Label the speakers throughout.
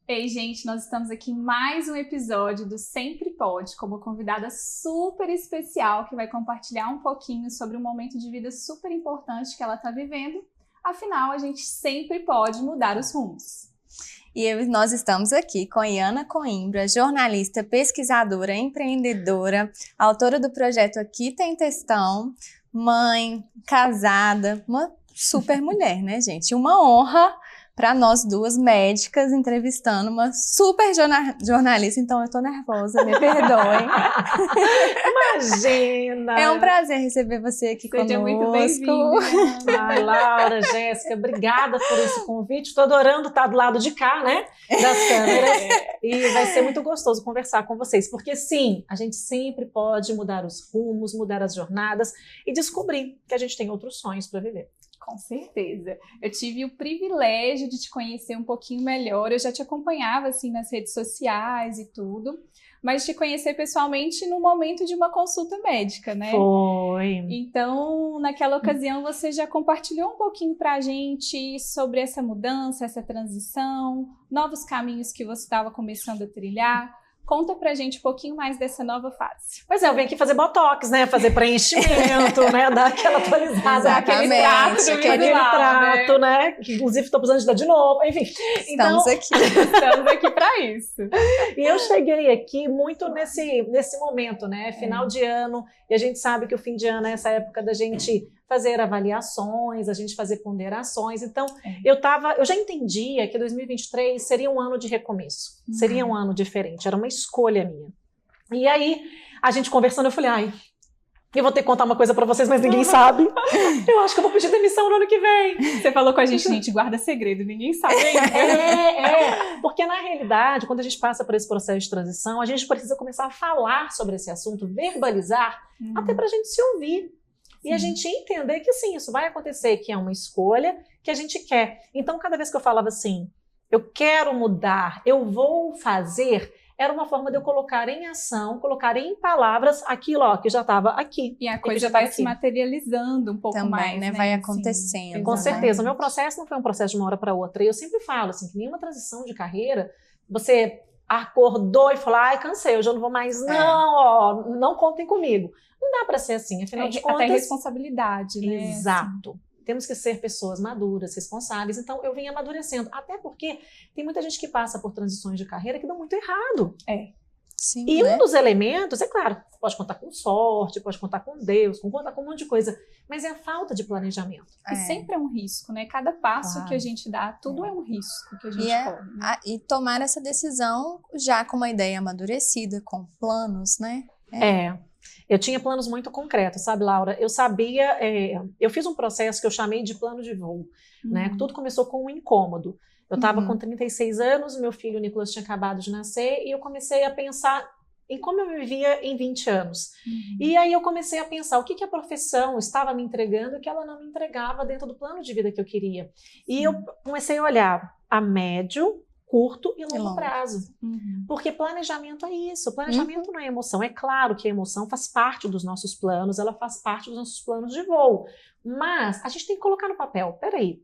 Speaker 1: Ei, gente, nós estamos aqui em mais um episódio do Sempre Pode, com uma convidada super especial que vai compartilhar um pouquinho sobre um momento de vida super importante que ela está vivendo. Afinal, a gente sempre pode mudar os rumos.
Speaker 2: E nós estamos aqui com Iana Coimbra, jornalista, pesquisadora, empreendedora, autora do projeto Aqui Tem Textão, mãe, casada, uma super mulher, né, gente? Uma honra para nós duas médicas entrevistando uma super jornalista, então eu tô nervosa, me perdoem.
Speaker 3: Imagina!
Speaker 2: É um prazer receber você aqui conosco.
Speaker 1: Seja muito bem-vinda.
Speaker 3: Ai, Laura, Jéssica, obrigada por esse convite. Estou adorando estar do lado de cá, né, das câmeras. E vai ser muito gostoso conversar com vocês, porque sim, a gente sempre pode mudar os rumos, mudar as jornadas e descobrir que a gente tem outros sonhos para viver.
Speaker 1: Com certeza. Eu tive o privilégio de te conhecer um pouquinho melhor. Eu já te acompanhava assim nas redes sociais e tudo, mas te conhecer pessoalmente no momento de uma consulta médica, né?
Speaker 3: Foi.
Speaker 1: Então, naquela ocasião, você já compartilhou um pouquinho pra gente sobre essa mudança, essa transição, novos caminhos que você estava começando a trilhar. Conta pra gente um pouquinho mais dessa nova fase.
Speaker 3: Pois é, eu venho aqui fazer botox, né? Fazer preenchimento, né? Dar aquela atualizada.
Speaker 1: Aquele trato,
Speaker 3: né? Que inclusive estou precisando de dar de novo. Enfim.
Speaker 2: Estamos
Speaker 1: aqui para isso.
Speaker 3: E eu cheguei aqui muito nesse momento, né? Final de ano. E a gente sabe que o fim de ano é essa época da gente fazer avaliações, a gente fazer ponderações. Então, eu já entendia que 2023 seria um ano de recomeço, seria um ano diferente, era uma escolha minha. E aí, a gente conversando, eu falei, eu vou ter que contar uma coisa pra vocês, mas ninguém sabe. Eu acho que eu vou pedir demissão no ano que vem.
Speaker 1: Você falou com a gente guarda segredo, ninguém sabe ainda.
Speaker 3: Porque na realidade, quando a gente passa por esse processo de transição, a gente precisa começar a falar sobre esse assunto, verbalizar, até pra gente se ouvir. E a gente entender que sim, isso vai acontecer, que é uma escolha que a gente quer. Então, cada vez que eu falava assim, eu quero mudar, eu vou fazer, era uma forma de eu colocar em ação, colocar em palavras aquilo que já estava aqui.
Speaker 1: E a coisa vai se materializando um pouco
Speaker 2: também,
Speaker 1: mais,
Speaker 2: né? Vai acontecendo.
Speaker 3: Sim, com certeza. O meu processo não foi um processo de uma hora para outra. E eu sempre falo assim, que nenhuma transição de carreira, você acordou e falou, cansei, hoje eu não vou mais, não contem comigo. Não dá para ser assim, afinal de contas...
Speaker 1: Até responsabilidade, né?
Speaker 3: Exato. Assim. Temos que ser pessoas maduras, responsáveis. Então, eu vim amadurecendo. Até porque tem muita gente que passa por transições de carreira que dão muito errado.
Speaker 2: Sim,
Speaker 3: e um dos elementos, é claro, pode contar com sorte, pode contar com Deus, contar com um monte de coisa, mas é a falta de planejamento.
Speaker 1: E sempre é um risco, né? Cada passo que a gente dá, tudo é um risco que a gente corre. Né?
Speaker 2: E tomar essa decisão já com uma ideia amadurecida, com planos, né?
Speaker 3: Eu tinha planos muito concretos, sabe, Laura? Eu sabia, eu fiz um processo que eu chamei de plano de voo, né? Tudo começou com um incômodo. Eu estava com 36 anos, meu filho, o Nicolas, tinha acabado de nascer, e eu comecei a pensar em como eu me via em 20 anos. E aí eu comecei a pensar o que a profissão estava me entregando que ela não me entregava dentro do plano de vida que eu queria. E eu comecei a olhar a médio, curto e longo prazo. Porque planejamento é isso. Planejamento não é emoção. É claro que a emoção faz parte dos nossos planos, ela faz parte dos nossos planos de voo. Mas a gente tem que colocar no papel. Peraí,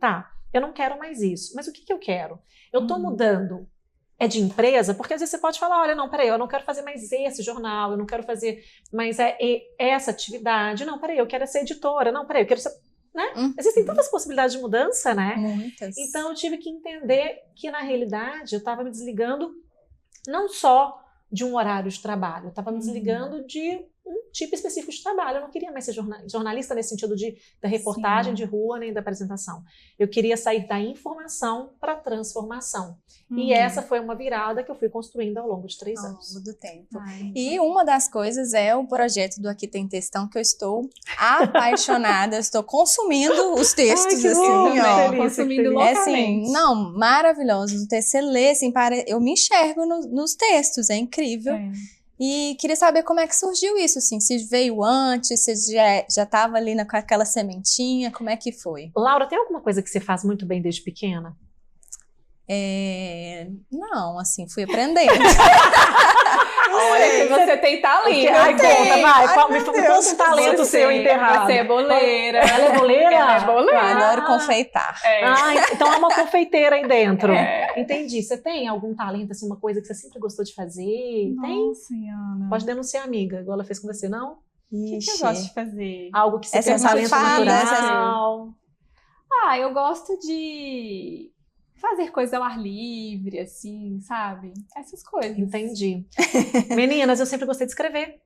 Speaker 3: eu não quero mais isso. Mas o que eu quero? Eu tô mudando. É de empresa? Porque às vezes você pode falar, olha, não, peraí, eu não quero fazer mais esse jornal, eu não quero fazer mais essa atividade. Não, peraí, eu quero ser editora. Não, peraí, eu quero ser... Né? Existem tantas possibilidades de mudança, né?
Speaker 2: Muitas.
Speaker 3: Então eu tive que entender que na realidade eu estava me desligando não só de um horário de trabalho, eu estava me desligando de um tipo específico de trabalho. Eu não queria mais ser jornalista nesse sentido da reportagem de rua nem da apresentação. Eu queria sair da informação para a transformação. E essa foi uma virada que eu fui construindo ao longo de 3 anos.
Speaker 2: Ao longo do tempo. E uma das coisas é o projeto do Aqui Tem Textão, que eu estou apaixonada, estou consumindo os textos,
Speaker 1: consumindo loucamente.
Speaker 2: Maravilhosos. O texto, você lê, assim, eu me enxergo nos textos, é incrível. E queria saber como é que surgiu isso, assim, se veio antes, se já estava ali com aquela sementinha, como é que foi?
Speaker 3: Laura, tem alguma coisa que você faz muito bem desde pequena?
Speaker 2: Não, assim, fui aprendendo.
Speaker 1: Olha que você tem talento.
Speaker 3: Me conta um talento seu enterrado.
Speaker 1: Você é boleira.
Speaker 3: Ela é boleira?
Speaker 1: Ela é boleira.
Speaker 2: Eu adoro confeitar.
Speaker 3: Então há uma confeiteira aí dentro. Entendi. Você tem algum talento, assim, uma coisa que você sempre gostou de fazer?
Speaker 1: Nossa,
Speaker 3: Tem?
Speaker 1: Ana.
Speaker 3: Pode denunciar, amiga, igual ela fez com você, não?
Speaker 1: O que eu gosto de fazer?
Speaker 3: Algo que você tem um
Speaker 2: Essas
Speaker 3: talento
Speaker 2: fadas,
Speaker 3: natural.
Speaker 1: Eu gosto de fazer coisa ao ar livre, assim, sabe? Essas coisas.
Speaker 3: Entendi. Meninas, eu sempre gostei de escrever.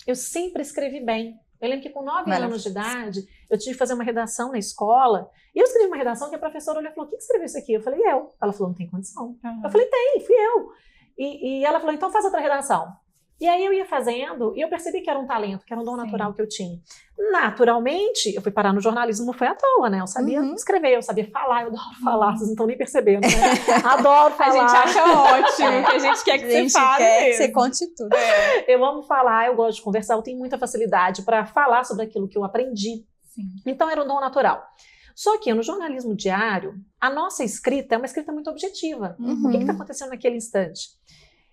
Speaker 3: Eu sempre escrevi bem. Eu lembro que com 9 anos de idade, eu tive que fazer uma redação na escola. E eu escrevi uma redação que a professora olhou e falou: quem escreveu isso aqui? Eu falei: eu. Ela falou: não tem condição. Eu falei: tem, fui eu. E ela falou: então faz outra redação. E aí eu ia fazendo e eu percebi que era um talento, que era um dom natural que eu tinha. Naturalmente, eu fui parar no jornalismo, não foi à toa, né? Eu sabia escrever, eu sabia falar, eu adoro falar, vocês não estão nem percebendo, né? Adoro falar.
Speaker 1: A gente acha ótimo, que a gente quer que você fale
Speaker 2: quer
Speaker 1: mesmo.
Speaker 2: que você conte tudo.
Speaker 3: Eu amo falar, eu gosto de conversar, eu tenho muita facilidade para falar sobre aquilo que eu aprendi.
Speaker 1: Sim.
Speaker 3: Então era um dom natural. Só que no jornalismo diário, a nossa escrita é uma escrita muito objetiva. O que está acontecendo naquele instante?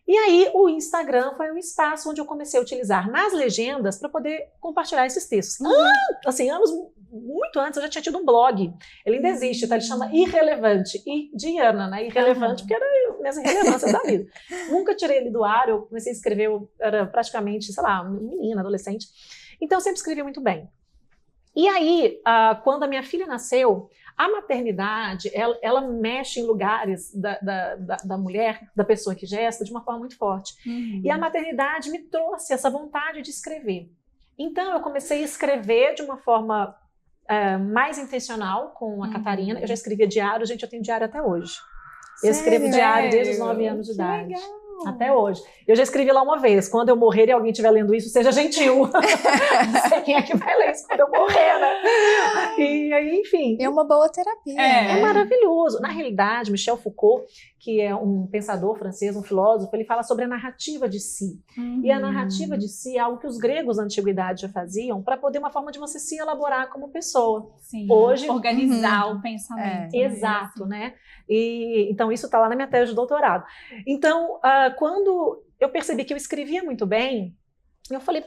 Speaker 3: E aí o Instagram foi um espaço onde eu comecei a utilizar nas legendas para poder compartilhar esses textos. Assim, anos muito antes eu já tinha tido um blog. Ele ainda existe, tá? Ele chama Irrelevante. E de Ana, né? Irrelevante, porque era minhas irrelevâncias da vida. Nunca tirei ele do ar, eu comecei a escrever, eu era praticamente, sei lá, menina, adolescente. Então eu sempre escrevi muito bem. E aí, quando a minha filha nasceu, a maternidade, ela mexe em lugares da mulher, da pessoa que gesta, de uma forma muito forte. E a maternidade me trouxe essa vontade de escrever. Então, eu comecei a escrever de uma forma mais intencional com a Catarina. Eu já escrevia diário, gente, eu tenho diário até hoje. Eu escrevo diário desde os 9 anos de idade.
Speaker 1: Legal.
Speaker 3: Até hoje. Eu já escrevi lá uma vez: quando eu morrer e alguém estiver lendo isso, seja gentil. Não sei quem é que vai ler isso quando eu morrer, né? E aí, enfim.
Speaker 2: É uma boa terapia.
Speaker 3: É maravilhoso. Na realidade, Michel Foucault, que é um pensador francês, um filósofo, ele fala sobre a narrativa de si. E a narrativa de si é algo que os gregos da antiguidade já faziam para poder uma forma de você se elaborar como pessoa.
Speaker 1: Sim.
Speaker 3: Hoje,
Speaker 1: organizar o pensamento.
Speaker 3: Exato, né? E, então, isso está lá na minha tese de doutorado. Então, quando eu percebi que eu escrevia muito bem, eu falei: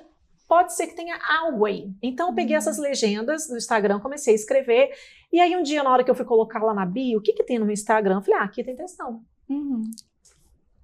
Speaker 3: pode ser que tenha algo aí. Então, eu peguei essas legendas do Instagram, comecei a escrever. E aí, um dia, na hora que eu fui colocar lá na bio, o que tem no meu Instagram? Eu falei: aqui tem textão.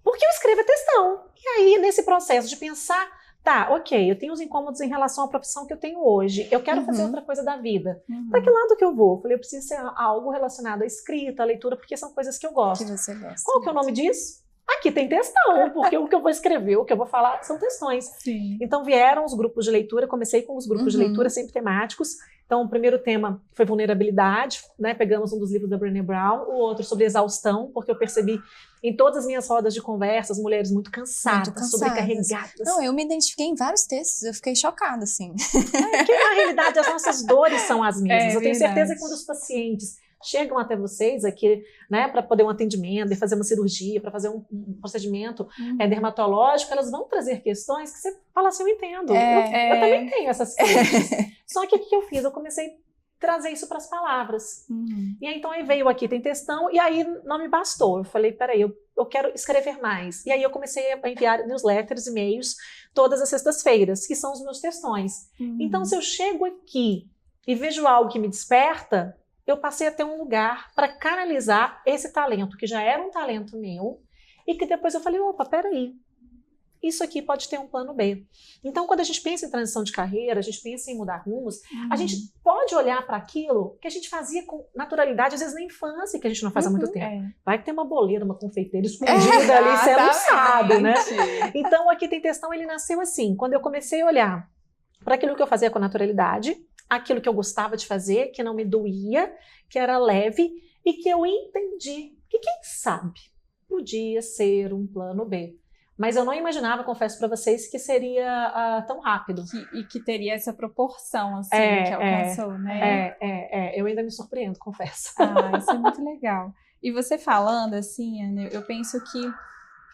Speaker 3: Porque eu escrevo textão. E aí, nesse processo de pensar, tá, ok, eu tenho os incômodos em relação à profissão que eu tenho hoje. Eu quero fazer outra coisa da vida. Para que lado que eu vou? Eu falei: eu preciso ser algo relacionado à escrita, à leitura, porque são coisas que eu gosto.
Speaker 2: Que você gosta.
Speaker 3: Qual que é o nome disso? Aqui tem textão, porque o que eu vou escrever, o que eu vou falar são textões.
Speaker 1: Sim.
Speaker 3: Então vieram os grupos de leitura, comecei com os grupos de leitura sempre temáticos. Então o primeiro tema foi vulnerabilidade, né? Pegamos um dos livros da Brené Brown, o outro sobre exaustão, porque eu percebi em todas as minhas rodas de conversas, mulheres muito cansadas, sobrecarregadas.
Speaker 2: Não, eu me identifiquei em vários textos, eu fiquei chocada, assim.
Speaker 3: Porque na realidade as nossas dores são as mesmas. Eu tenho
Speaker 1: verdade.
Speaker 3: certeza que quando os pacientes chegam até vocês aqui, né, para poder um atendimento, fazer uma cirurgia, para fazer um procedimento dermatológico, elas vão trazer questões que você fala assim: eu entendo, eu também tenho essas coisas. Só que o que eu fiz? Eu comecei a trazer isso para as palavras. E aí, então aí veio aqui, tem textão, e aí não me bastou. Eu falei: peraí, eu quero escrever mais. E aí eu comecei a enviar newsletters, e-mails, todas as sextas-feiras, que são os meus textões. Então, se eu chego aqui e vejo algo que me desperta, eu passei a ter um lugar para canalizar esse talento, que já era um talento meu, e que depois eu falei: opa, peraí, isso aqui pode ter um plano B. Então, quando a gente pensa em transição de carreira, a gente pensa em mudar rumos, a gente pode olhar para aquilo que a gente fazia com naturalidade, às vezes na infância, que a gente não faz há muito tempo. Vai que tem uma boleira, uma confeiteira escondida ali, você não sabe, né? Então, aqui tem textão, ele nasceu assim. Quando eu comecei a olhar para aquilo que eu fazia com naturalidade, aquilo que eu gostava de fazer, que não me doía, que era leve, e que eu entendi que, quem sabe, podia ser um plano B. Mas eu não imaginava, confesso para vocês, que seria tão rápido.
Speaker 1: E que teria essa proporção, assim, que alcançou, né?
Speaker 3: Eu ainda me surpreendo, confesso.
Speaker 1: Isso é muito legal. E você falando, assim, Ana, eu penso que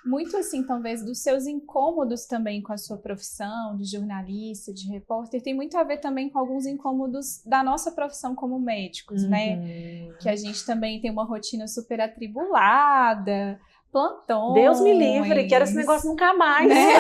Speaker 1: muito, assim, talvez, dos seus incômodos também com a sua profissão de jornalista, de repórter, tem muito a ver também com alguns incômodos da nossa profissão como médicos, né? Que a gente também tem uma rotina super atribulada, plantões.
Speaker 3: Deus me livre, quero esse negócio nunca mais.
Speaker 1: Né?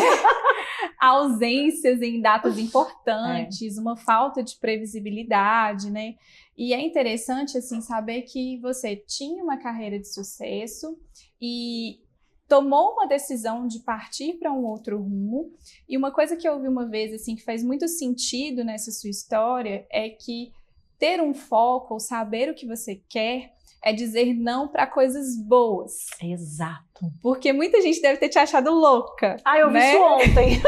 Speaker 1: Ausências em datas importantes, uma falta de previsibilidade, né? E é interessante, assim, saber que você tinha uma carreira de sucesso e tomou uma decisão de partir para um outro rumo. E uma coisa que eu ouvi uma vez, assim, que faz muito sentido nessa sua história é que ter um foco ou saber o que você quer é dizer não para coisas boas.
Speaker 3: Exato.
Speaker 1: Porque muita gente deve ter te achado louca.
Speaker 3: Eu vi isso ontem.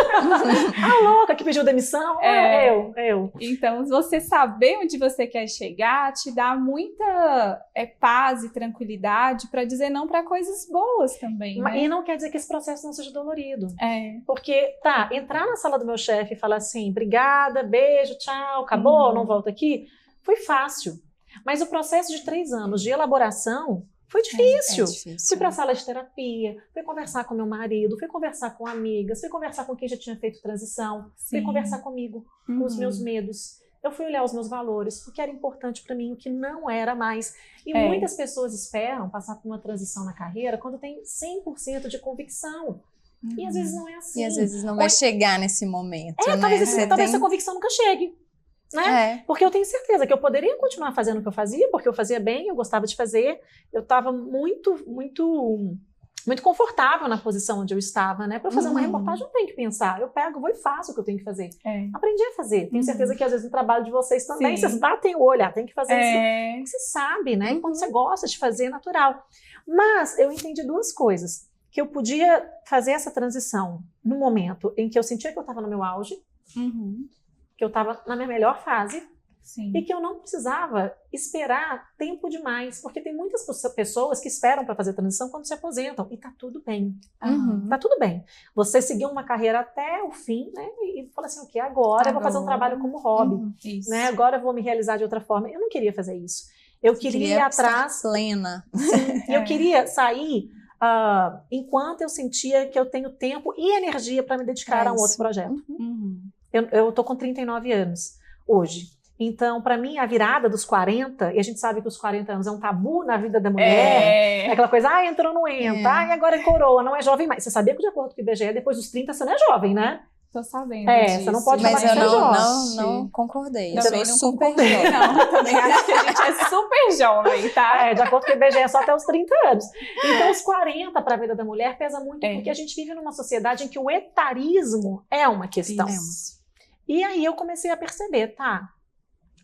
Speaker 3: A louca que pediu demissão? Eu.
Speaker 1: Então, você saber onde você quer chegar te dá muita paz e tranquilidade para dizer não para coisas boas também, né?
Speaker 3: E não quer dizer que esse processo não seja dolorido.
Speaker 1: Porque,
Speaker 3: entrar na sala do meu chefe e falar assim, obrigada, beijo, tchau, acabou, não volto aqui, foi fácil. Mas o processo de 3 anos de elaboração foi difícil. Fui para a sala de terapia, fui conversar com meu marido, fui conversar com amigas, fui conversar com quem já tinha feito transição, fui conversar comigo, com os meus medos. Eu fui olhar os meus valores, o que era importante para mim, o que não era mais. E muitas pessoas esperam passar por uma transição na carreira quando tem 100% de convicção. E às vezes não é assim.
Speaker 2: E às vezes não vai chegar nesse momento, né?
Speaker 3: Talvez essa convicção nunca chegue. Né? Porque eu tenho certeza que eu poderia continuar fazendo o que eu fazia, porque eu fazia bem, eu gostava de fazer, eu estava muito confortável na posição onde eu estava, né? Para fazer uma reportagem eu tenho que pensar, eu pego, vou e faço o que eu tenho que fazer. Aprendi a fazer, tenho certeza que às vezes no trabalho de vocês também, vocês batem o olho, tem que fazer isso, você sabe, né? E quando você gosta de fazer, é natural. Mas eu entendi 2 coisas, que eu podia fazer essa transição no momento em que eu sentia que eu estava no meu auge, que eu estava na minha melhor fase, e que eu não precisava esperar tempo demais, porque tem muitas pessoas que esperam para fazer transição quando se aposentam, e tá tudo bem. Tá tudo bem. Você seguiu uma carreira até o fim, né? E fala assim, ok, agora eu vou fazer um trabalho como hobby, né? Agora eu vou me realizar de outra forma. Eu não queria fazer isso. Eu queria ir atrás...
Speaker 2: plena.
Speaker 3: E eu queria sair enquanto eu sentia que eu tenho tempo e energia para me dedicar a um outro projeto. Eu tô com 39 anos hoje. Então, para mim, a virada dos 40, e a gente sabe que os 40 anos é um tabu na vida da mulher, é aquela coisa, entrou, não entra, e agora é coroa, não é jovem mais. Você sabia que, de acordo com o IBGE, depois dos 30 você não é jovem, né?
Speaker 1: Tô sabendo disso.
Speaker 3: Você não pode falar
Speaker 2: que
Speaker 3: você é jovem.
Speaker 2: Mas eu não concordei. Eu
Speaker 1: Também
Speaker 2: sou
Speaker 1: não
Speaker 2: super
Speaker 1: concordei,
Speaker 2: jovem.
Speaker 1: não. Eu também acho que a gente é super jovem, tá?
Speaker 3: De acordo com o IBGE, é só até os 30 anos. Então, os 40 para a vida da mulher pesa muito, porque a gente vive numa sociedade em que o etarismo é uma questão. E aí eu comecei a perceber,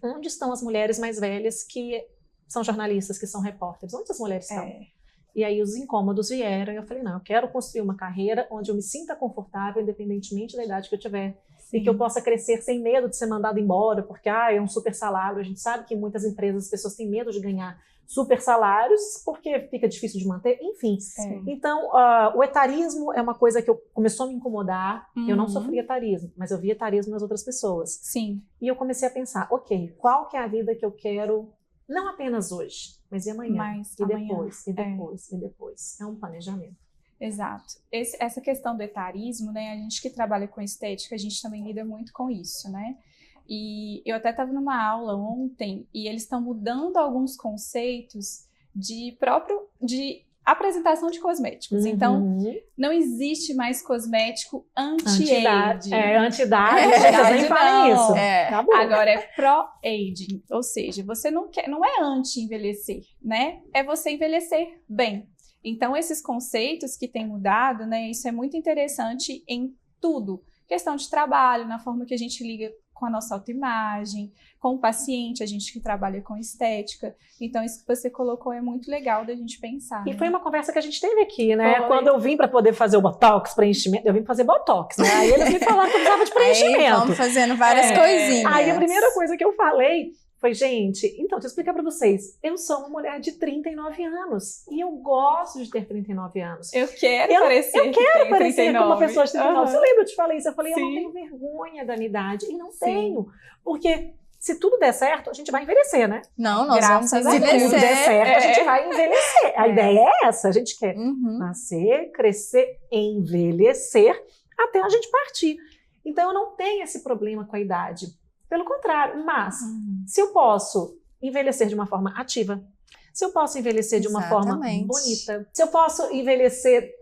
Speaker 3: onde estão as mulheres mais velhas que são jornalistas, que são repórteres? Onde as mulheres estão? E aí os incômodos vieram e eu falei, não, eu quero construir uma carreira onde eu me sinta confortável, independentemente da idade que eu tiver. E que eu possa crescer sem medo de ser mandado embora, porque é um super salário. A gente sabe que em muitas empresas as pessoas têm medo de ganhar super salários, porque fica difícil de manter, enfim. Então, o etarismo é uma coisa que começou a me incomodar. Eu não sofri etarismo, mas eu vi etarismo nas outras pessoas. E eu comecei a pensar, ok, qual que é a vida que eu quero, não apenas hoje, mas e amanhã, depois, e depois. É um planejamento.
Speaker 1: Exato. Essa questão do etarismo, né, a gente que trabalha com estética, a gente também lida muito com isso, né? E eu até estava numa aula ontem e eles estão mudando alguns conceitos de apresentação de cosméticos. Então, não existe mais cosmético anti-age.
Speaker 3: Anti-idade, vocês nem falam isso.
Speaker 1: Agora é pro-aging, ou seja, você não é anti-envelhecer, né? É você envelhecer bem. Então, esses conceitos que têm mudado, né? Isso é muito interessante em tudo. Questão de trabalho, na forma que a gente liga com a nossa autoimagem, com o paciente, a gente que trabalha com estética. Então, isso que você colocou é muito legal da gente pensar.
Speaker 3: E foi uma conversa que a gente teve aqui, né? Quando eu vim para poder fazer o Botox, preenchimento, eu vim fazer Botox, né? Aí eles me falaram que eu precisava de preenchimento.
Speaker 2: Aí vamos fazendo várias coisinhas.
Speaker 3: Aí a primeira coisa que eu falei foi, gente, então, deixa eu explicar para vocês. Eu sou uma mulher de 39 anos e eu gosto de ter 39 anos.
Speaker 1: Eu quero parecer
Speaker 3: como uma pessoa de 39. Você lembra? Eu te falei isso. Eu falei, eu não tenho vergonha da minha idade. E não tenho. Porque se tudo der certo, a gente vai envelhecer, né?
Speaker 2: Não, nós vamos envelhecer.
Speaker 3: Se tudo der certo, a gente vai envelhecer. A ideia é essa. A gente quer nascer, crescer, envelhecer até a gente partir. Então, eu não tenho esse problema com a idade. Pelo contrário, mas se eu posso envelhecer de uma forma ativa, se eu posso envelhecer de uma forma
Speaker 2: Exatamente.
Speaker 3: bonita, se eu posso envelhecer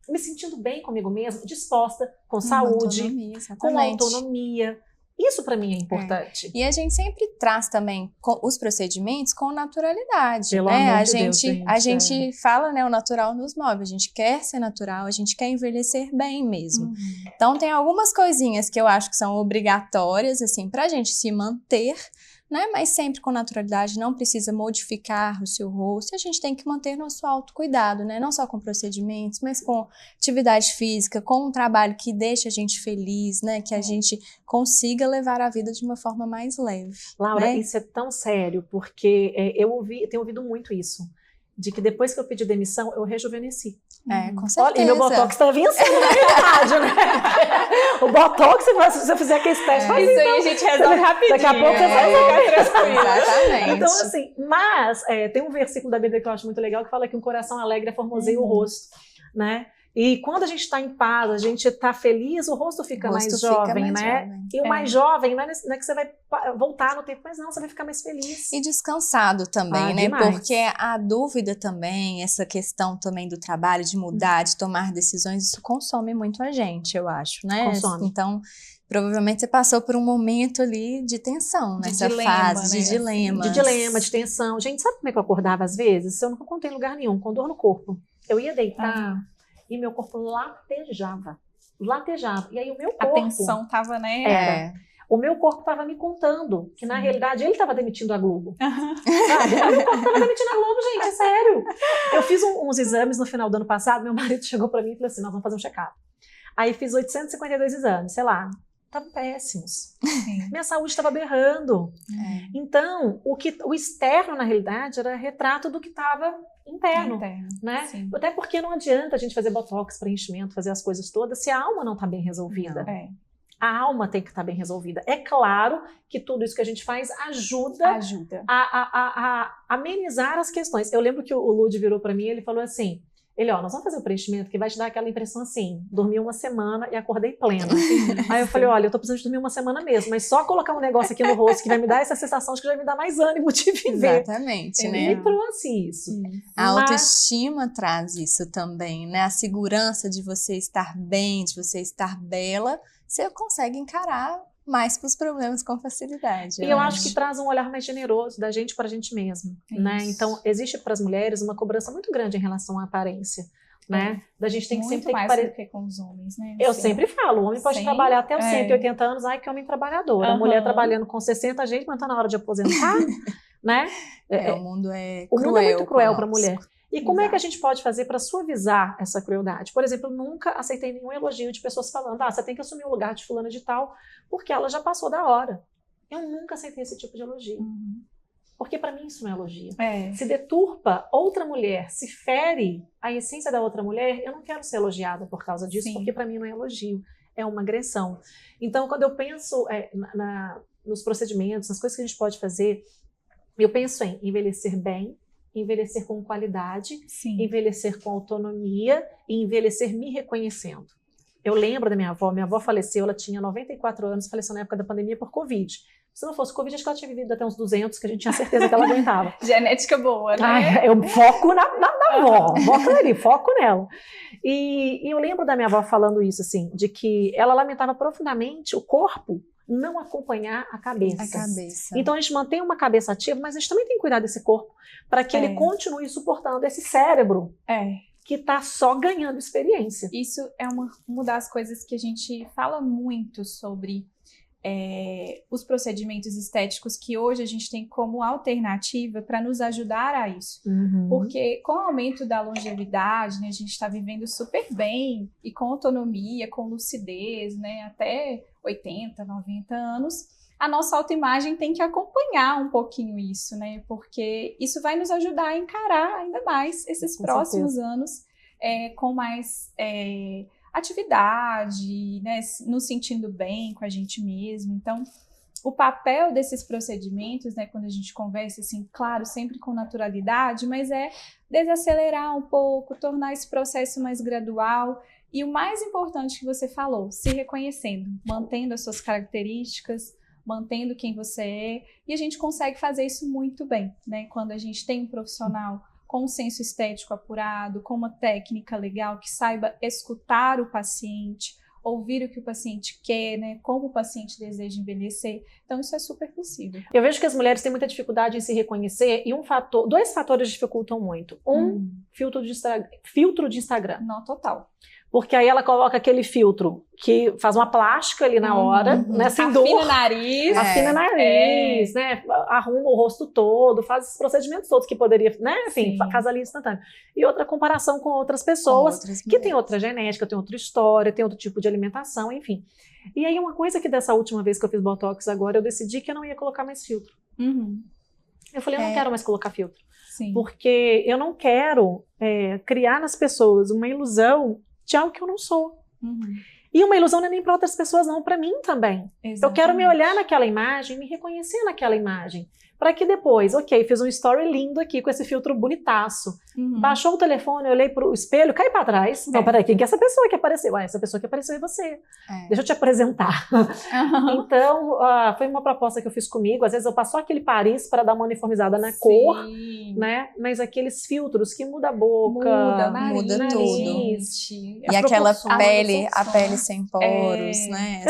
Speaker 3: me sentindo bem comigo mesma, disposta, com saúde,
Speaker 2: Autonomia,
Speaker 3: com
Speaker 2: exatamente.
Speaker 3: autonomia. Isso para mim é importante.
Speaker 2: E a gente sempre traz também os procedimentos com naturalidade,
Speaker 3: Pelo
Speaker 2: né?
Speaker 3: amor
Speaker 2: A
Speaker 3: de Deus,
Speaker 2: gente,
Speaker 3: gente,
Speaker 2: a gente fala, né, o natural nos move, a gente quer ser natural, a gente quer envelhecer bem mesmo. Então tem algumas coisinhas que eu acho que são obrigatórias, assim, pra gente se manter, né? Mas sempre com naturalidade, não precisa modificar o seu rosto, a gente tem que manter nosso autocuidado, né? Não só com procedimentos, mas com atividade física, com um trabalho que deixa a gente feliz, né? Que a gente consiga levar a vida de uma forma mais leve.
Speaker 3: Laura,
Speaker 2: né?
Speaker 3: isso é tão sério, porque eu tenho ouvido muito isso, de que depois que eu pedi demissão, eu rejuvenesci.
Speaker 2: Com certeza.
Speaker 3: Olha, e meu Botox tá vencendo na verdade, né? O Botox, se você fizer aquele teste, faz
Speaker 1: Isso aí a gente resolve rapidinho.
Speaker 3: Daqui a pouco você resolve.
Speaker 2: Exatamente.
Speaker 3: Então, assim, mas tem um versículo da Bíblia que eu acho muito legal que fala que um coração alegre formoseia o rosto, né? E quando a gente está em paz, a gente está feliz, o rosto fica mais jovem, né? E o mais jovem, não é que você vai voltar no tempo, mas não, você vai ficar mais feliz.
Speaker 2: E descansado também, né?
Speaker 3: Demais.
Speaker 2: Porque a dúvida também, essa questão também do trabalho, de mudar, de tomar decisões, isso consome muito a gente, eu acho, né?
Speaker 3: Consome.
Speaker 2: Então, provavelmente você passou por um momento ali de tensão nessa
Speaker 1: dilema,
Speaker 2: fase,
Speaker 1: né?
Speaker 2: de dilemas.
Speaker 3: De dilema, de tensão. Gente, sabe como é que eu acordava às vezes? Eu nunca contei em lugar nenhum, com dor no corpo. Eu ia deitar e meu corpo latejava. E aí o meu corpo...
Speaker 1: A tensão tava, né?
Speaker 3: O meu corpo estava me contando que, na realidade, ele estava demitindo a Globo. Sabe? O meu corpo estava demitindo a Globo, gente, é sério. Eu fiz uns exames no final do ano passado, meu marido chegou para mim e falou assim, nós vamos fazer um check-up. Aí fiz 852 exames, sei lá. Estavam péssimos. Minha saúde estava berrando. Então, o externo, na realidade, era retrato do que estava interno. Né? Até porque não adianta a gente fazer botox, preenchimento, fazer as coisas todas, se a alma não está bem resolvida. A alma tem que estar bem resolvida. É claro que tudo isso que a gente faz ajuda. A amenizar as questões. Eu lembro que o Lud virou para mim e ele falou assim, nós vamos fazer o preenchimento que vai te dar aquela impressão assim, dormi uma semana e acordei plena. Aí eu falei, olha, eu tô precisando de dormir uma semana mesmo, mas só colocar um negócio aqui no rosto que vai me dar essa sensação de que vai me dar mais ânimo de viver.
Speaker 2: Exatamente,
Speaker 3: né? E trouxe isso.
Speaker 2: A autoestima traz isso também, né? A segurança de você estar bem, de você estar bela, você consegue encarar mais para os problemas com facilidade.
Speaker 3: E eu acho que traz um olhar mais generoso da gente para a gente mesmo, né? Então, existe para as mulheres uma cobrança muito grande em relação à aparência, né? Da gente tem que sempre ter que
Speaker 1: parecer do que com os homens, né?
Speaker 3: Eu sempre falo, o homem pode trabalhar até os 180 anos, ai que homem trabalhador. A mulher trabalhando com 60, gente, mas tá na hora de aposentar, né?
Speaker 2: O mundo é
Speaker 3: muito cruel para a mulher. E como é que a gente pode fazer para suavizar essa crueldade? Por exemplo, eu nunca aceitei nenhum elogio de pessoas falando, você tem que assumir o lugar de fulana de tal, porque ela já passou da hora. Eu nunca aceitei esse tipo de elogio. Porque para mim isso não é elogio. Se deturpa outra mulher, se fere a essência da outra mulher, eu não quero ser elogiada por causa disso, porque para mim não é elogio, é uma agressão. Então, quando eu penso nos procedimentos, nas coisas que a gente pode fazer, eu penso em envelhecer bem, envelhecer com qualidade, envelhecer com autonomia e envelhecer me reconhecendo. Eu lembro da minha avó faleceu, ela tinha 94 anos, faleceu na época da pandemia por Covid. Se não fosse Covid, acho que ela tinha vivido até uns 200, que a gente tinha certeza que ela aguentava.
Speaker 1: Genética boa, né?
Speaker 3: Eu foco na avó, foco nela. E eu lembro da minha avó falando isso, assim, de que ela lamentava profundamente o corpo não acompanhar a cabeça. Então a gente mantém uma cabeça ativa, mas a gente também tem que cuidar desse corpo para que ele continue suportando esse cérebro que está só ganhando experiência.
Speaker 1: Isso é uma das coisas que a gente fala muito sobre os procedimentos estéticos que hoje a gente tem como alternativa para nos ajudar a isso. Porque com o aumento da longevidade, né, a gente está vivendo super bem e com autonomia, com lucidez, né, até 80, 90 anos, a nossa autoimagem tem que acompanhar um pouquinho isso, né, porque isso vai nos ajudar a encarar ainda mais esses próximos anos com mais atividade, né, nos sentindo bem com a gente mesmo. Então, o papel desses procedimentos, né, quando a gente conversa, assim, claro, sempre com naturalidade, mas é desacelerar um pouco, tornar esse processo mais gradual e o mais importante que você falou, se reconhecendo, mantendo as suas características, mantendo quem você é, e a gente consegue fazer isso muito bem, né? Quando a gente tem um profissional com um senso estético apurado, com uma técnica legal, que saiba escutar o paciente, ouvir o que o paciente quer, né? Como o paciente deseja envelhecer. Então, isso é super possível.
Speaker 3: Eu vejo que as mulheres têm muita dificuldade em se reconhecer e dois fatores dificultam muito. Filtro de Instagram.
Speaker 1: Não, total.
Speaker 3: Porque aí ela coloca aquele filtro que faz uma plástica ali na hora, né? Sem dor.
Speaker 1: Afina o nariz.
Speaker 3: Afina o nariz, né? Arruma o rosto todo, faz esses procedimentos todos que poderia, né? Enfim, faz ali instantâneo. E outra comparação com outras pessoas que têm outra genética, tem outra história, tem outro tipo de alimentação, enfim. E aí uma coisa que dessa última vez que eu fiz Botox agora, eu decidi que eu não ia colocar mais filtro. Eu falei, eu não quero mais colocar filtro.
Speaker 1: Sim.
Speaker 3: Porque eu não quero criar nas pessoas uma ilusão de algo que eu não sou. E uma ilusão não é nem para outras pessoas, não, para mim também.
Speaker 1: Exatamente.
Speaker 3: Eu quero me olhar naquela imagem, me reconhecer naquela imagem. Para que depois, fiz um story lindo aqui com esse filtro bonitaço. Baixou o telefone, eu olhei pro espelho, caí para trás. Não, peraí, quem que é essa pessoa que apareceu? Essa pessoa que apareceu é você. Deixa eu te apresentar. Então, foi uma proposta que eu fiz comigo. Às vezes eu passo só aquele Paris para dar uma uniformizada na cor, né? Mas aqueles filtros que muda a boca,
Speaker 2: muda tudo. E aquela pele, a pele sem poros, né?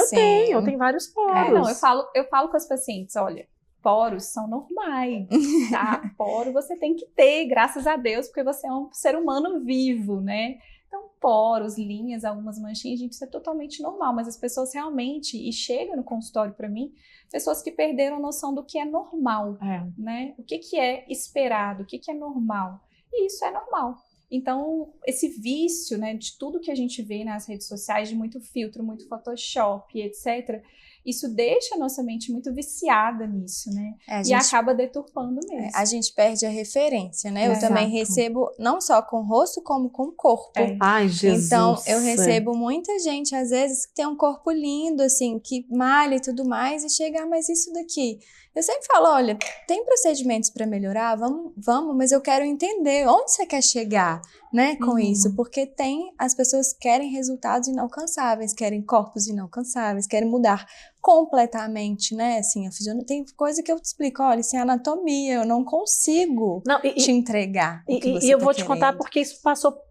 Speaker 3: Eu tenho vários poros.
Speaker 1: Não, eu falo com as pacientes, olha, poros são normais, tá? Poro você tem que ter, graças a Deus, porque você é um ser humano vivo, né? Então, poros, linhas, algumas manchinhas, gente, isso é totalmente normal, mas as pessoas realmente, e chegam no consultório para mim, pessoas que perderam a noção do que é normal, né? O que é esperado, o que é normal, e isso é normal. Então, esse vício, né, de tudo que a gente vê nas redes sociais, de muito filtro, muito Photoshop, etc., isso deixa a nossa mente muito viciada nisso, né? E acaba deturpando mesmo.
Speaker 2: A gente perde a referência, né? Eu também recebo, não só com o rosto, como com o corpo.
Speaker 3: Ai, Jesus.
Speaker 2: Então, eu recebo muita gente, às vezes, que tem um corpo lindo, assim, que malha e tudo mais, e chega, mas isso daqui... Eu sempre falo, olha, tem procedimentos para melhorar, vamos, mas eu quero entender onde você quer chegar, né, com isso, porque as pessoas querem resultados inalcançáveis, querem corpos inalcançáveis, querem mudar completamente, né, assim, tem coisa que eu te explico, olha, sem anatomia, eu não consigo te entregar o que você
Speaker 3: E eu
Speaker 2: tá
Speaker 3: vou te contar porque isso passou...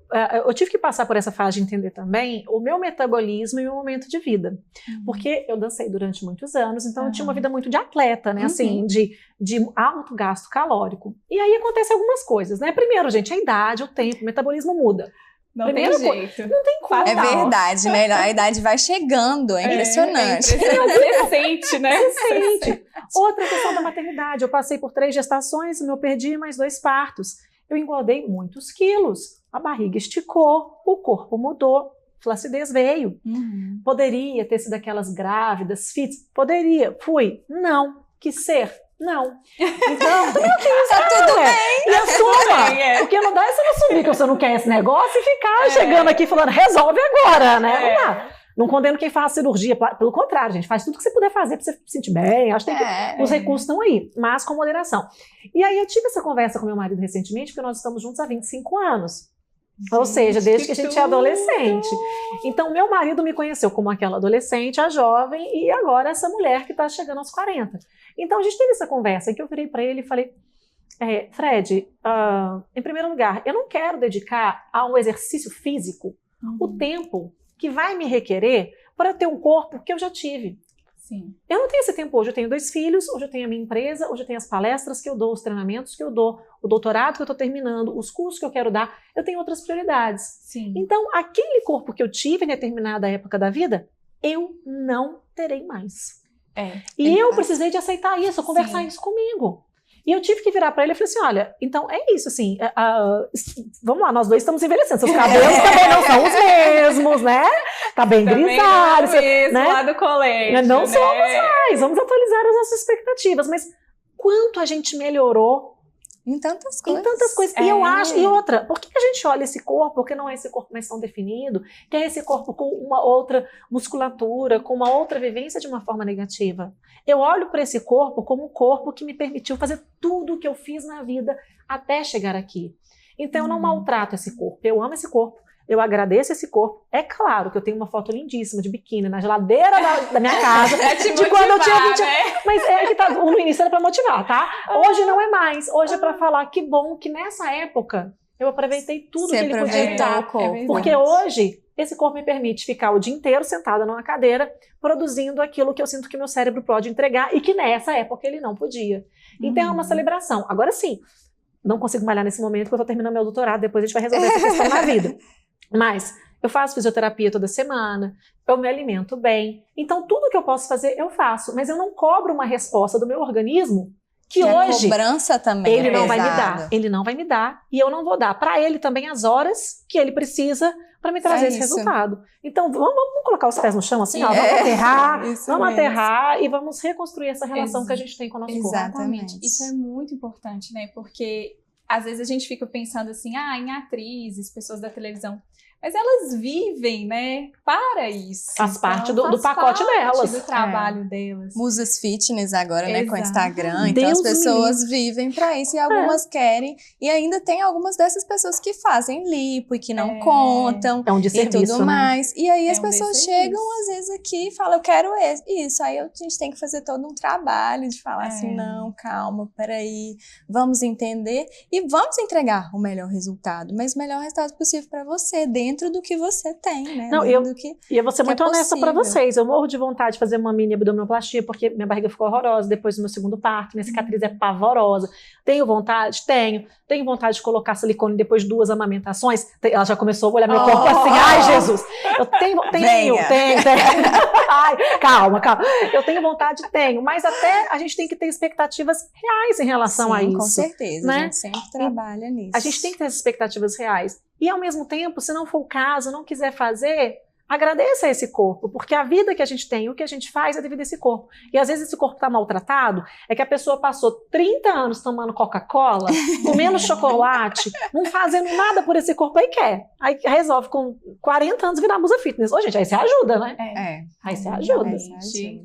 Speaker 3: Eu tive que passar por essa fase de entender também o meu metabolismo e o meu momento de vida. Porque eu dancei durante muitos anos, então eu tinha uma vida muito de atleta, né? Assim, de alto gasto calórico. E aí acontecem algumas coisas, né? Primeiro, gente, a idade, o tempo, o metabolismo muda.
Speaker 1: Não tem jeito.
Speaker 3: Não tem como.
Speaker 2: É verdade, né? A idade vai chegando, é impressionante.
Speaker 1: É adolescente, né?
Speaker 3: Adolescente. Outra questão da maternidade. Eu passei por 3 gestações, eu perdi mais 2 partos. Eu engordei muitos quilos. A barriga esticou, o corpo mudou, flacidez veio. Poderia ter sido aquelas grávidas, fits? Poderia. Fui. Não. Quis ser? Não. Então, tu não quis.
Speaker 2: Tá tudo bem.
Speaker 3: E assuma. O que não dá é você não assumir que você não quer esse negócio e ficar chegando aqui falando, resolve agora, né? Não dá. Não condeno quem faz cirurgia, pelo contrário, gente, faz tudo que você puder fazer para você se sentir bem, acho que os recursos estão aí, mas com moderação. E aí eu tive essa conversa com meu marido recentemente, porque nós estamos juntos há 25 anos. Ou seja, desde que a gente é adolescente. Então, meu marido me conheceu como aquela adolescente, a jovem, e agora essa mulher que está chegando aos 40. Então, a gente teve essa conversa em que eu virei para ele e falei, Fred, em primeiro lugar, eu não quero dedicar a um exercício físico o tempo que vai me requerer para ter um corpo que eu já tive.
Speaker 1: Sim.
Speaker 3: Eu não tenho esse tempo hoje, eu tenho 2 filhos, hoje eu tenho a minha empresa, hoje eu tenho as palestras que eu dou, os treinamentos que eu dou, o doutorado que eu estou terminando, os cursos que eu quero dar, eu tenho outras prioridades.
Speaker 1: Sim.
Speaker 3: Então, aquele corpo que eu tive em determinada época da vida, eu não terei mais. E eu precisei de aceitar isso, conversar isso comigo. E eu tive que virar para ele e falei assim, olha, então é isso, assim, vamos lá, nós 2 estamos envelhecendo, seus cabelos também não são os mesmos, né? Tá bem grisalho.
Speaker 1: Né? Lá do colégio,
Speaker 3: não somos mais, vamos atualizar as nossas expectativas, mas quanto a gente melhorou
Speaker 2: em tantas coisas.
Speaker 3: E eu acho, e outra, por que a gente olha esse corpo, porque não é esse corpo mais tão definido, que é esse corpo com uma outra musculatura, com uma outra vivência de uma forma negativa? Eu olho para esse corpo como um corpo que me permitiu fazer tudo o que eu fiz na vida até chegar aqui. Então eu não maltrato esse corpo, eu amo esse corpo, eu agradeço esse corpo. É claro que eu tenho uma foto lindíssima de biquíni na geladeira da minha casa, de quando eu tinha 20 anos. Mas é que tá, no início era pra motivar, tá? Hoje não é mais. Hoje é pra falar que bom que nessa época eu aproveitei tudo que ele podia dar. Porque hoje esse corpo me permite ficar o dia inteiro sentada numa cadeira produzindo aquilo que eu sinto que meu cérebro pode entregar e que nessa época ele não podia. Então é uma celebração. Agora sim, não consigo malhar nesse momento porque eu tô terminando meu doutorado, depois a gente vai resolver essa questão na vida. Mas eu faço fisioterapia toda semana, eu me alimento bem. Então tudo que eu posso fazer, eu faço. Mas eu não cobro uma resposta do meu organismo que hoje
Speaker 2: a cobrança também
Speaker 3: ele não vai me dar. Ele não vai me dar e eu não vou dar para ele também as horas que ele precisa para me trazer esse resultado. Então vamos colocar os pés no chão assim, ó, vamos aterrar e vamos reconstruir essa relação que a gente tem com o nosso corpo.
Speaker 1: Exatamente. Isso é muito importante, né? Porque às vezes a gente fica pensando assim, em atrizes, pessoas da televisão, mas elas vivem, né, para isso.
Speaker 3: Faz parte do pacote delas.
Speaker 1: Do trabalho delas.
Speaker 2: Musas fitness agora, né, com o Instagram.
Speaker 3: Deus
Speaker 2: então as pessoas vivem para isso e algumas querem. E ainda tem algumas dessas pessoas que fazem lipo e que não contam.
Speaker 3: É um desserviço,
Speaker 2: e tudo mais. E aí as pessoas chegam,
Speaker 1: desserviço.
Speaker 2: às vezes, aqui e falam, eu quero isso. Aí a gente tem que fazer todo um trabalho de falar assim, não, calma, peraí, vamos entender e vamos entregar o melhor resultado. Mas o melhor resultado possível para você, dentro do que você tem, né?
Speaker 3: Não, e eu vou ser muito honesta para vocês. Eu morro de vontade de fazer uma mini abdominoplastia porque minha barriga ficou horrorosa depois do meu segundo parto. Minha cicatriz é pavorosa. Tenho vontade? Tenho. Tenho vontade de colocar silicone depois de 2 amamentações? Ela já começou a olhar meu corpo assim. Ai, Jesus! Eu tenho. Ai, calma. Eu tenho vontade, tenho. Mas até a gente tem que ter expectativas reais em relação a isso.
Speaker 2: Com certeza.
Speaker 3: Né?
Speaker 2: A gente sempre trabalha nisso.
Speaker 3: A gente tem que ter essas expectativas reais. E, ao mesmo tempo, se não for o caso, não quiser fazer, agradeça a esse corpo, porque a vida que a gente tem, o que a gente faz é devido a esse corpo. E, às vezes, esse corpo está maltratado, é que a pessoa passou 30 anos tomando Coca-Cola, comendo chocolate, não fazendo nada por esse corpo, aí quer. Aí resolve, com 40 anos, virar musa fitness. Ô, gente, aí você ajuda, né? Aí você ajuda.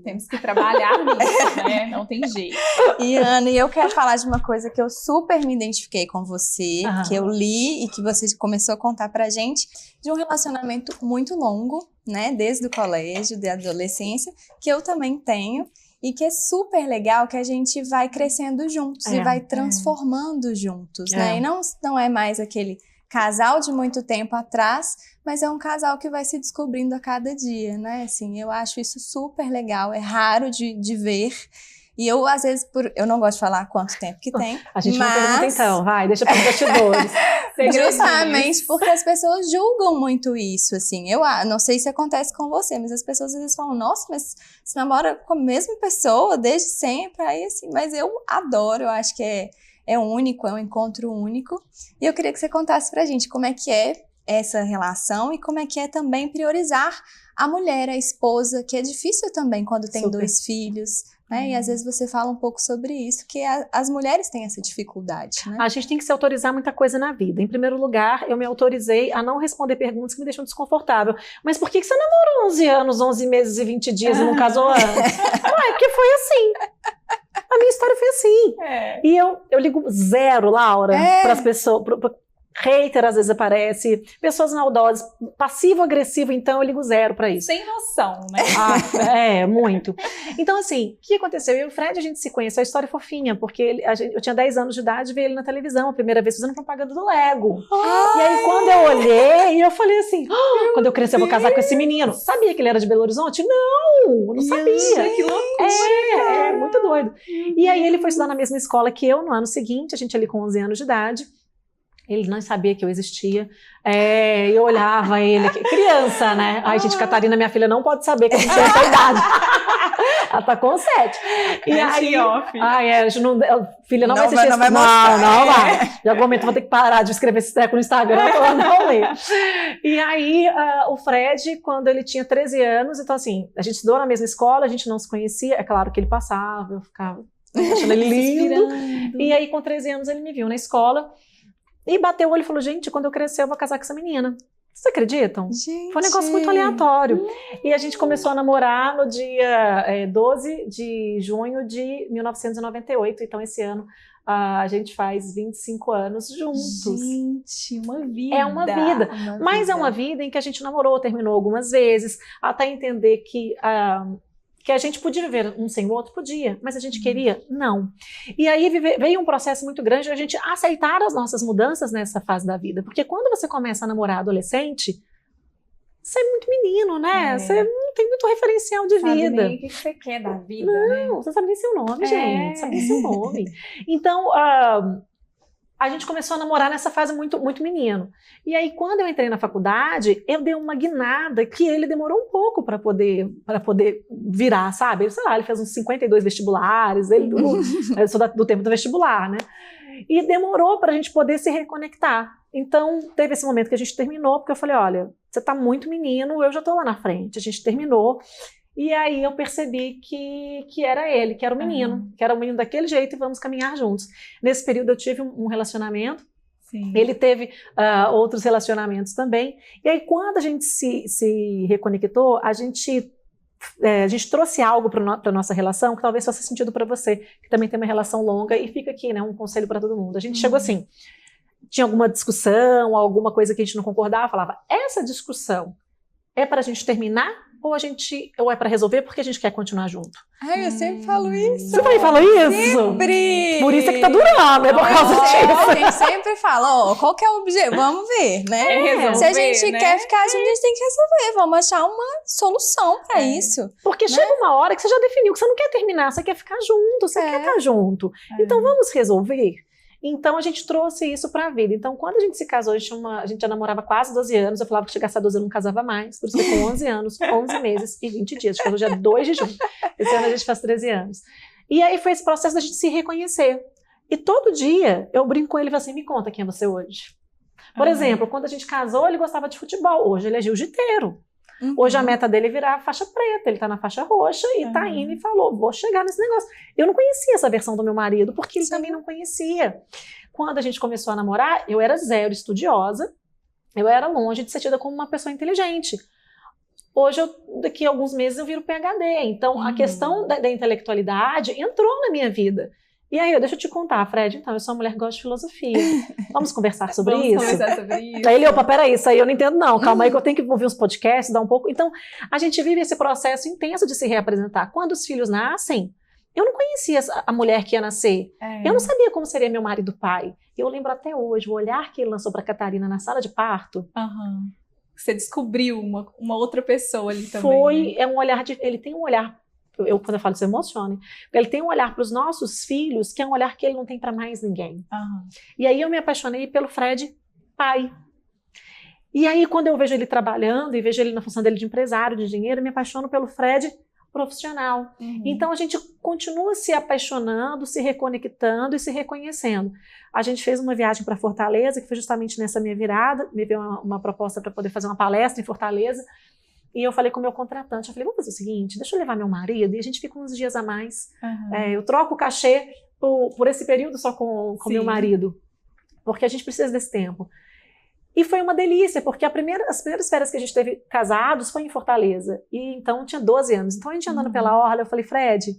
Speaker 1: Temos que trabalhar nisso, né? Não tem jeito.
Speaker 2: E, Ana, eu quero falar de uma coisa que eu super me identifiquei com você, que eu li e que você começou a contar pra gente, de um relacionamento muito longo, né, desde o colégio, da adolescência, que eu também tenho, e que é super legal que a gente vai crescendo juntos e vai transformando juntos, né, e não é mais aquele casal de muito tempo atrás, mas é um casal que vai se descobrindo a cada dia, né, assim, eu acho isso super legal, é raro de ver. E eu, às vezes, eu não gosto de falar quanto tempo que tem.
Speaker 3: A gente não pergunta então, vai, deixa para os bastidores.
Speaker 2: Justamente porque as pessoas julgam muito isso, assim. Eu não sei se acontece com você, mas as pessoas às vezes falam, nossa, mas você namora com a mesma pessoa desde sempre, aí assim, mas eu adoro, eu acho que é único, é um encontro único. E eu queria que você contasse pra gente como é que é essa relação e como é que é também priorizar a mulher, a esposa, que é difícil também quando tem 2 filhos, né? E às vezes você fala um pouco sobre isso, que as mulheres têm essa dificuldade, né?
Speaker 3: A gente tem que se autorizar muita coisa na vida. Em primeiro lugar, eu me autorizei a não responder perguntas que me deixam desconfortável. Mas por que você namorou 11 anos, 11 meses e 20 dias e não casou antes? Não, é porque foi assim. A minha história foi assim. E eu ligo zero, Laura, para as pessoas... Hater às vezes aparece, pessoas maldosas, passivo-agressivo, então eu ligo zero pra isso.
Speaker 1: Sem noção, né?
Speaker 3: Muito. Então assim, o que aconteceu? Eu e o Fred, a gente se conheceu, a história é fofinha, porque eu tinha 10 anos de idade e vi ele na televisão, a primeira vez fazendo propaganda do Lego. E aí quando eu olhei, eu falei assim, quando eu crescer eu vou casar com esse menino. Sabia que ele era de Belo Horizonte? Não sabia.
Speaker 1: Que loucura!
Speaker 3: É muito doido. E aí ele foi estudar na mesma escola que eu no ano seguinte, a gente ali com 11 anos de idade. Ele não sabia que eu existia. Eu olhava ele, criança, né? Ai, gente, Catarina, minha filha, não pode saber que eu não tenho essa idade. Ela tá com 7. E aí, filha, não vai assistir. Não vai. De algum momento eu vou ter que parar de escrever esse treco no Instagram, ela não lê. E aí, o Fred, quando ele tinha 13 anos, então assim, a gente estudou na mesma escola, a gente não se conhecia. É claro que ele passava, eu ficava achando ele lindo. E aí, com 13 anos, ele me viu na escola. E bateu o olho e falou, gente, quando eu crescer eu vou casar com essa menina. Vocês acreditam?
Speaker 2: Gente.
Speaker 3: Foi um negócio muito aleatório. E a gente começou a namorar no dia 12 de junho de 1998. Então, esse ano, a gente faz 25 anos juntos.
Speaker 1: Gente, uma vida.
Speaker 3: É uma vida. Mas
Speaker 2: vida.
Speaker 3: é uma vida em que a gente namorou, terminou algumas vezes, até entender que a gente podia viver um sem o outro, podia, mas a gente queria? Não. E aí veio um processo muito grande de a gente aceitar as nossas mudanças nessa fase da vida, porque quando você começa a namorar adolescente, você é muito menino, né? Você não tem muito referencial de
Speaker 1: Sabe
Speaker 3: vida.
Speaker 1: nem o que você quer da vida, né?
Speaker 3: Não, você sabe nem seu nome, gente. Sabe nem seu nome. Então, a gente começou a namorar nessa fase muito, muito menino. E aí, quando eu entrei na faculdade, eu dei uma guinada que ele demorou um pouco para poder virar, sabe? Ele, sei lá, ele fez uns 52 vestibulares, eu sou do tempo do vestibular, né? E demorou para a gente poder se reconectar. Então, teve esse momento que a gente terminou, porque eu falei, olha, você tá muito menino, eu já tô lá na frente. A gente terminou. E aí eu percebi que era ele, que era o menino, que era o menino daquele jeito e vamos caminhar juntos. Nesse período eu tive um relacionamento,
Speaker 1: Sim.
Speaker 3: ele teve outros relacionamentos também. E aí quando a gente se reconectou, a gente trouxe algo para a nossa relação que talvez faça sentido para você, que também tem uma relação longa, e fica aqui, né, um conselho para todo mundo. A gente chegou assim, tinha alguma discussão, alguma coisa que a gente não concordava, falava, essa discussão é para a gente terminar ou é para resolver porque a gente quer continuar junto?
Speaker 2: Ai, eu sempre falo isso.
Speaker 3: Você também fala isso?
Speaker 2: Sempre!
Speaker 3: Por isso é que tá durando, é por causa disso.
Speaker 2: A gente sempre fala, qual que é o objetivo? Vamos ver, né?
Speaker 1: Resolver,
Speaker 2: se a gente
Speaker 1: né?
Speaker 2: quer ficar junto, a gente tem que resolver. Vamos achar uma solução para isso.
Speaker 3: Porque chega uma hora que você já definiu que você não quer terminar, você quer ficar junto, você quer estar junto. Então vamos resolver? Então a gente trouxe isso para a vida. Então quando a gente se casou, a gente já namorava quase 12 anos, eu falava que chegasse a 12 eu não casava mais, por isso foi com 11 anos, 11 meses e 20 dias, a gente casou dia 2 de junho, esse ano a gente faz 13 anos. E aí foi esse processo da gente se reconhecer. E todo dia eu brinco com ele e falo assim, me conta quem é você hoje. Por exemplo, quando a gente casou, ele gostava de futebol, hoje ele é jiu-jiteiro. Hoje a meta dele é virar faixa preta, ele tá na faixa roxa e tá indo e falou, vou chegar nesse negócio. Eu não conhecia essa versão do meu marido, porque ele também não conhecia. Quando a gente começou a namorar, eu era zero estudiosa, eu era longe de ser tida como uma pessoa inteligente. Hoje, daqui a alguns meses, eu viro PhD. Então, a questão da intelectualidade entrou na minha vida. E aí, deixa eu te contar, Fred, então, eu sou uma mulher que gosta de filosofia. Vamos conversar sobre isso?
Speaker 1: Vamos conversar sobre isso.
Speaker 3: Aí ele, opa, peraí, isso aí eu não entendo não, calma aí que eu tenho que ouvir uns podcasts, dar um pouco. Então, a gente vive esse processo intenso de se reapresentar. Quando os filhos nascem, eu não conhecia a mulher que ia nascer. Eu não sabia como seria meu marido pai. Eu lembro até hoje, o olhar que ele lançou para Catarina na sala de parto.
Speaker 1: Você descobriu uma outra pessoa ali também.
Speaker 3: Foi, é um olhar, ele tem um olhar, quando eu falo isso, emocione. Ele tem um olhar para os nossos filhos, que é um olhar que ele não tem para mais ninguém. E aí eu me apaixonei pelo Fred pai. E aí quando eu vejo ele trabalhando e vejo ele na função dele de empresário, de dinheiro, eu me apaixono pelo Fred profissional. Então a gente continua se apaixonando, se reconectando e se reconhecendo. A gente fez uma viagem para Fortaleza, que foi justamente nessa minha virada, me veio uma proposta para poder fazer uma palestra em Fortaleza. E eu falei com o meu contratante, eu falei, vamos fazer o seguinte, deixa eu levar meu marido e a gente fica uns dias a mais. Eu troco o cachê por esse período só com meu marido, porque a gente precisa desse tempo. E foi uma delícia, porque as primeiras férias que a gente teve casados foi em Fortaleza. E então tinha 12 anos. Então a gente andando pela orla, eu falei, Fred,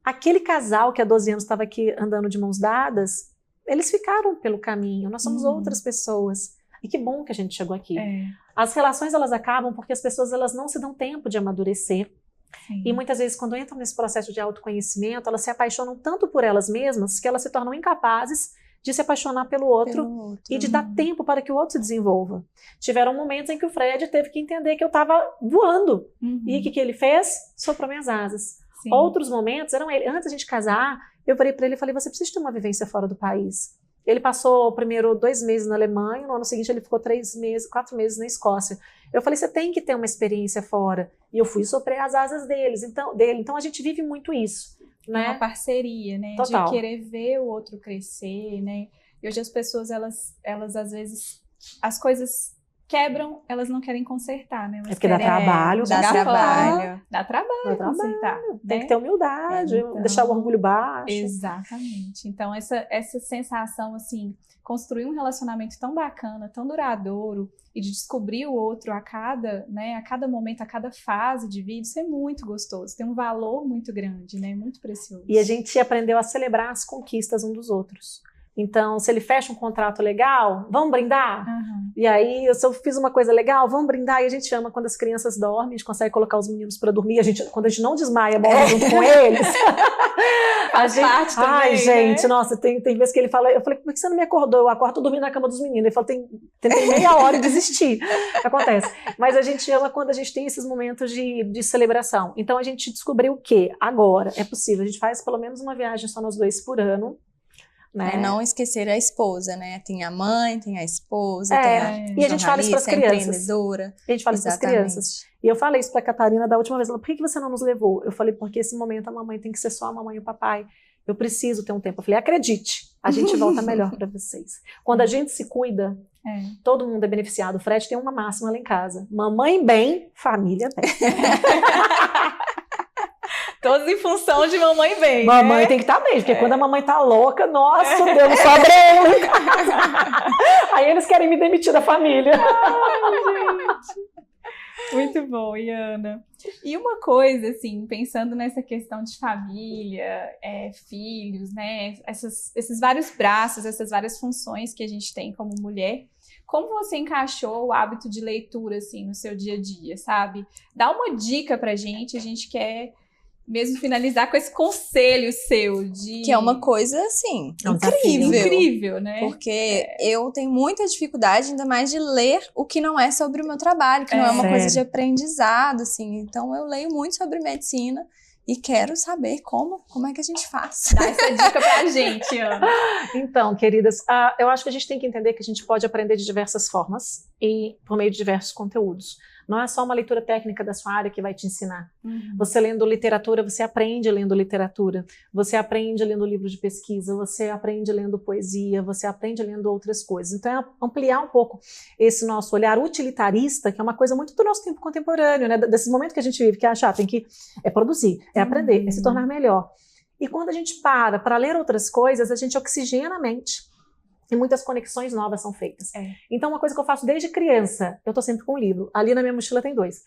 Speaker 3: aquele casal que há 12 anos estava aqui andando de mãos dadas, eles ficaram pelo caminho, nós somos outras pessoas. E que bom que a gente chegou aqui. As relações, elas acabam porque as pessoas, elas não se dão tempo de amadurecer. E muitas vezes, quando entram nesse processo de autoconhecimento, elas se apaixonam tanto por elas mesmas que elas se tornam incapazes de se apaixonar pelo outro e de dar tempo para que o outro se desenvolva. Tiveram momentos em que o Fred teve que entender que eu estava voando. E o que ele fez? Soprou minhas asas. Outros momentos eram ele. Antes da gente casar, eu falei para ele e falei, você precisa ter uma vivência fora do país. Ele passou primeiro 2 meses na Alemanha, no ano seguinte ele ficou 4 meses na Escócia. Eu falei, você tem que ter uma experiência fora. E eu fui e soprei as asas dele. Então a gente vive muito isso. Né?
Speaker 1: Uma parceria, né?
Speaker 3: Total.
Speaker 1: De querer ver o outro crescer, né? E hoje as pessoas, elas às vezes, as coisas quebram, elas não querem consertar, né? Elas
Speaker 3: porque dá trabalho.
Speaker 2: Dá trabalho.
Speaker 1: Dá trabalho consertar.
Speaker 3: Tem
Speaker 1: né?
Speaker 3: que ter humildade,
Speaker 1: Então,
Speaker 3: deixar o orgulho baixo.
Speaker 1: Exatamente. Então, essa sensação, assim, construir um relacionamento tão bacana, tão duradouro, e de descobrir o outro a cada momento, a cada fase de vida, isso é muito gostoso. Tem um valor muito grande, né? Muito precioso.
Speaker 3: E a gente aprendeu a celebrar as conquistas um dos outros. Então, se ele fecha um contrato legal, vamos brindar?
Speaker 1: Uhum.
Speaker 3: E aí, se eu fiz uma coisa legal, vamos brindar. E a gente ama quando as crianças dormem, a gente consegue colocar os meninos para dormir. Quando a gente não desmaia, morre junto com eles.
Speaker 1: Parte também,
Speaker 3: ai, gente,
Speaker 1: né?
Speaker 3: nossa, tem vezes que ele fala, eu falei, por que você não me acordou? Eu acordo dormindo na cama dos meninos. Ele falou, tentei meia hora e desisti. Acontece. Mas a gente ama quando a gente tem esses momentos de celebração. Então, a gente descobriu o quê? Agora, é possível. A gente faz pelo menos uma viagem só nós dois por ano. Né?
Speaker 2: Não esquecer a esposa, né? Tem a mãe, tem a esposa,
Speaker 3: e a gente fala isso para as crianças.
Speaker 2: Empreendedora.
Speaker 3: A gente fala isso para as crianças. E eu falei isso para a Catarina da última vez. Ela, por que você não nos levou? Eu falei, porque esse momento a mamãe tem que ser só a mamãe e o papai. Eu preciso ter um tempo. Eu falei, acredite, a gente volta melhor para vocês. Quando a gente se cuida, todo mundo é beneficiado. O Fred tem uma máxima lá em casa. Mamãe bem, família bem.
Speaker 1: Todos em função de mamãe bem.
Speaker 3: Mamãe
Speaker 1: né?
Speaker 3: tem que estar bem, porque quando a mamãe tá louca, nossa, Deus, não sobra ela em casa. Aí eles querem me demitir da família.
Speaker 1: Ai, gente. Muito bom, Iana. E uma coisa, assim, pensando nessa questão de família, filhos, né? Esses vários braços, essas várias funções que a gente tem como mulher. Como você encaixou o hábito de leitura, assim, no seu dia a dia, sabe? Dá uma dica pra gente, a gente quer mesmo finalizar com esse conselho seu de...
Speaker 2: Que é uma coisa, assim,
Speaker 1: incrível, né?
Speaker 2: Porque eu tenho muita dificuldade, ainda mais de ler o que não é sobre o meu trabalho, que não é uma coisa de aprendizado, assim. Então, eu leio muito sobre medicina e quero saber como é que a gente faz.
Speaker 1: Dá essa dica pra gente, Ana.
Speaker 3: Então, queridas, eu acho que a gente tem que entender que a gente pode aprender de diversas formas e por meio de diversos conteúdos. Não é só uma leitura técnica da sua área que vai te ensinar. Você lendo literatura, você aprende lendo literatura. Você aprende lendo livros de pesquisa, você aprende lendo poesia, você aprende lendo outras coisas. Então é ampliar um pouco esse nosso olhar utilitarista, que é uma coisa muito do nosso tempo contemporâneo, né? Desse momento que a gente vive, que tem que produzir, aprender, se tornar melhor. E quando a gente para ler outras coisas, a gente oxigena a mente. E muitas conexões novas são feitas. Então, uma coisa que eu faço desde criança, eu tô sempre com um livro. Ali na minha mochila tem 2.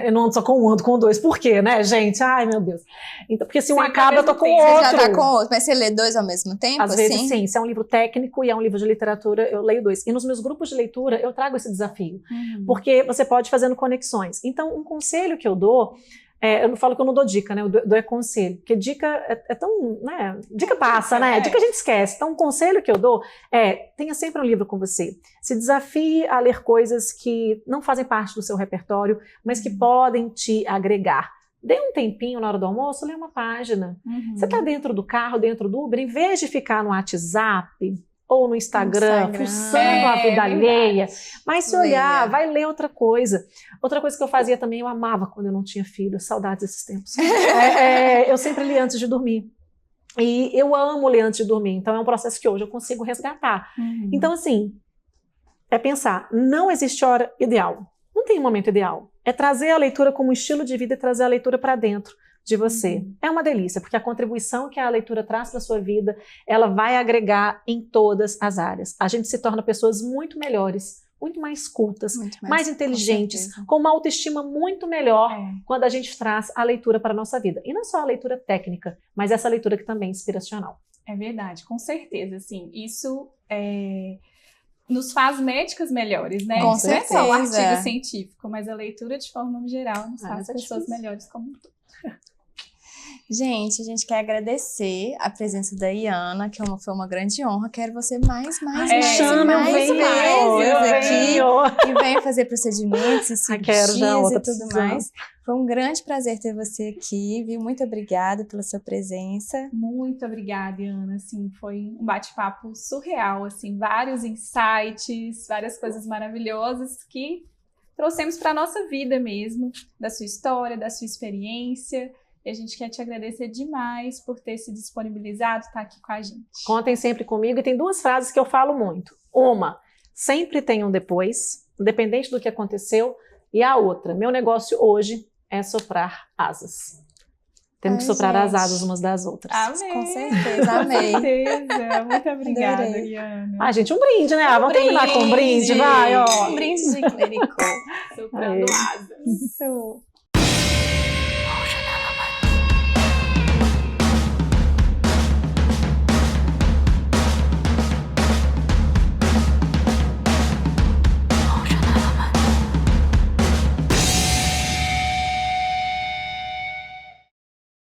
Speaker 3: Eu não ando só com um, ando com 2. Por quê, né, gente? Ai, meu Deus. Então, porque se um acaba, eu tô com outro.
Speaker 2: Você já tá com outro, mas você lê 2 ao mesmo tempo,
Speaker 3: Às vezes, sim. Se é um livro técnico e é um livro de literatura, eu leio 2. E nos meus grupos de leitura, eu trago esse desafio. Porque você pode ir fazendo conexões. Então, um conselho que eu dou... eu não falo que eu não dou dica, né? Eu dou conselho. Porque dica é tão... né? Dica passa, né? Dica a gente esquece. Então, um conselho que eu dou tenha sempre um livro com você. Se desafie a ler coisas que não fazem parte do seu repertório, mas que podem te agregar. Dê um tempinho na hora do almoço, lê uma página. Você está dentro do carro, dentro do Uber, em vez de ficar no WhatsApp... ou no Instagram, fuçando a vida alheia, mas se olhar, vai ler outra coisa. Outra coisa que eu fazia também, eu amava quando eu não tinha filho, saudades desses tempos. Eu sempre li antes de dormir. E eu amo ler antes de dormir, então é um processo que hoje eu consigo resgatar. Então, assim, pensar, não existe hora ideal, não tem um momento ideal. É trazer a leitura como estilo de vida e trazer a leitura para dentro de você. É uma delícia, porque a contribuição que a leitura traz para a sua vida, ela vai agregar em todas as áreas. A gente se torna pessoas muito melhores, muito mais cultas, mais inteligentes, com uma autoestima muito melhor quando a gente traz a leitura para a nossa vida. E não só a leitura técnica, mas essa leitura que também é inspiracional.
Speaker 1: É verdade, com certeza, assim, isso nos faz médicas melhores, né?
Speaker 2: Com certeza.
Speaker 1: Não é só um artigo científico, mas a leitura de forma geral nos faz pessoas melhores como um todo.
Speaker 2: Gente, a gente quer agradecer a presença da Iana, que foi uma grande honra. Quero você mais vezes aqui. E venha fazer procedimentos, cirurgias e tudo mais. Foi um grande prazer ter você aqui, viu? Muito obrigada pela sua presença.
Speaker 1: Muito obrigada, Iana. Assim, foi um bate-papo surreal, assim, vários insights, várias coisas maravilhosas que trouxemos para a nossa vida mesmo, da sua história, da sua experiência. E a gente quer te agradecer demais por ter se disponibilizado, estar aqui com a gente.
Speaker 3: Contem sempre comigo. E tem 2 frases que eu falo muito. Uma, sempre tem um depois. independente do que aconteceu. E a outra, meu negócio hoje é soprar asas. Temos que soprar as asas umas das outras.
Speaker 1: Amei.
Speaker 2: Com certeza, amei.
Speaker 1: Com certeza. Muito obrigada,
Speaker 2: Adorei.
Speaker 1: Liana.
Speaker 3: Ah, gente, um brinde, né? Vamos terminar com um brinde, vai, ó.
Speaker 2: Um brinde de clericô.
Speaker 1: Soprando asas.
Speaker 2: Isso.